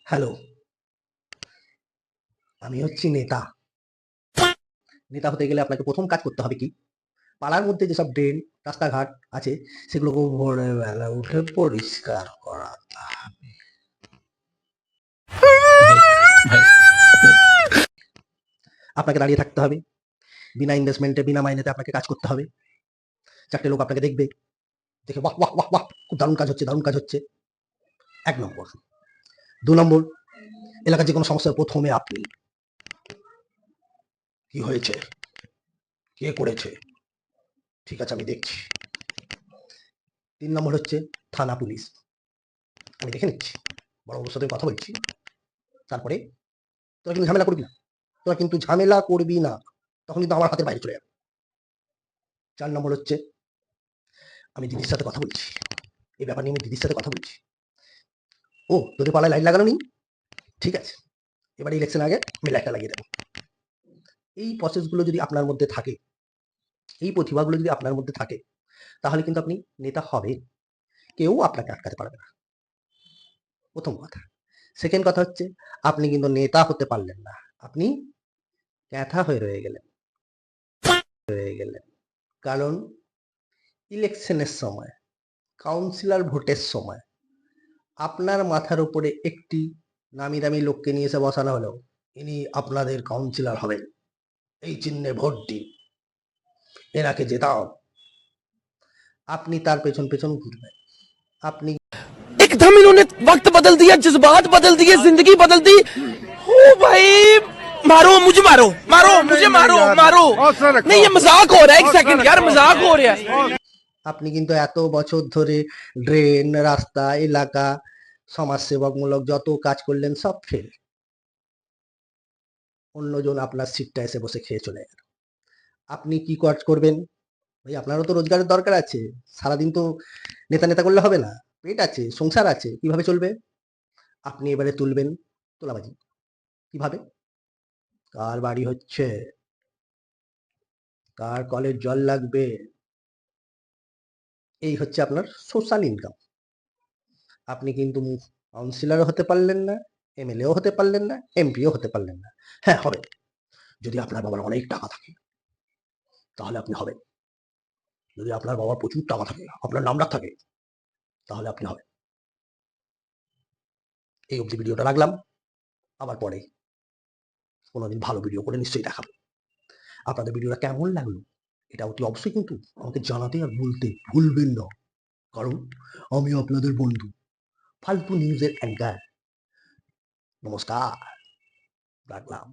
Hello, আমি হচ্ছি নেতা। নেতা হতে গেলে আপনাকে ১ম কাজ করতে হবে কি? পাড়ার মধ্যে যেসব ড্রেন, রাস্তাঘাট আছে সেগুলোকে ভোরবেলা উঠে পরিষ্কার করা। আপনাকে দাঁড়িয়ে থাকতে হবে। বিনা ইনভেস্টমেন্টে, বিনা মাইনেতে আপনাকে কাজ করতে হবে। ৪ টে লোক আপনাকে দেখবে। দেখে বাহ! বাহ! বাহ! বাহ! খুব দারুণ কাজ হচ্ছে, দারুণ কাজ হচ্ছে। ১ নম্বর। ২ নম্বর, এলাকার যেকোনো সমস্যার ১ম এ আপনি। কি হয়েছে? কে করেছে? ঠিক আছে আমি দেখছি। ৩ নম্বর হচ্ছে থানা পুলিশ। আমি দেখে নিচ্ছি। বড়বাবুর সাথে কথা বলছি। তারপরে তোরা কিন্তু ঝামেলা করবি না। তোরা কিন্তু ঝামেলা করবি না। তখন কিন্তু আমার হাতের বাইরে চলে যাবে। ৪ নম্বর হচ্ছে আমি দিদির সাথে কথা বলছি। এই ব্যাপার নিয়ে আমি দিদির সাথে কথা বলছি। ও তোদের পাড়ায় লাইট লাগানো নেই? ঠিক আছে। এবারে ইলেকশনের আগে আমি লাইটটা লাগিয়ে দেবো। এই প্রসেসগুলো যদি আপনার মধ্যে থাকে, এই প্রতিভাগুলো যদি আপনার মধ্যে থাকে, তাহলে কিন্তু আপনি নেতা হবেন। কেউ আপনাকে আটকাতে পারবে না। ১ম কথা। সেকেন্ড কথা হচ্ছে আপনি কিন্তু নেতা হতে পারলেন না। আপনি ক্যাঁথা হয়ে রয়ে গেলেন। কারণ ইলেকশনের সময়, কাউন্সিলর ভোটের সময় আপনার মাথার উপরে একটি নামি দামি লোককে নিয়ে এসে বসানো হলো। ইনি আপনাদের কাউন্সিলর হবেন। এই চিহ্নে ভোট দিন। এনাকে জেতাও। আপনি তার পেছন ঘুরবেন। আপনি एकदम इन्होंने वक्त बदल दिया, जज्बात बदल दिए, जिंदगी बदल दी। ओ भाई, मारो मुझे, मारो मारो मुझे, मारो मारो। नहीं, ये मजाक हो रहा है। एक सेकंड यार, मजाक हो रहा है। আপনি কিন্তু এত বছর ধরে ড্রেন, রাস্তা, এলাকা, সমাজসেবামূলক যত কাজ করলেন সব ফেল। অন্যজন আপনার সিটটা এসে বসে খেয়ে চলে গেল। আপনি কি কাজ করবেন? ভাই আপনারও তো রোজগারের দরকার আছে। সারাদিন তো নেতা করলে হবে না। পেট আছে, সংসার আছে। কিভাবে চলবে? আপনি এবারে তুলবেন তোলাবাজি। কিভাবে? কার বাড়ি হচ্ছে? কার কলের জল লাগবে? এই হচ্ছে আপনার সোশ্যাল ইনকাম। আপনি কিন্তু কাউন্সিলরও হতে পারলেন না, এমএলএও হতে পারলেন না, এমপিও হতে পারলেন না। হ্যাঁ, হবেন। যদি আপনার বাবার অনেক টাকা থাকে, তাহলে আপনি হবেন। যদি আপনার বাবার প্রচুর টাকা থাকে, আপনার নামডাক থাকে, তাহলে আপনি হবেন। এই অবধি ভিডিওটা রাখলাম। আবার পরে কোনোদিন ভালো ভিডিও করে নিশ্চয়ই দেখাবো। আপনাদের ভিডিওটা কেমন লাগলো? এটা অতি অবশ্যই কিন্তু আমাকে জানাতে আর বলতে ভুলবেন না। কারণ আমি আপনাদের বন্ধু। ফালতু নিউজের অ্যাঙ্কার। নমস্কার। রাখলাম।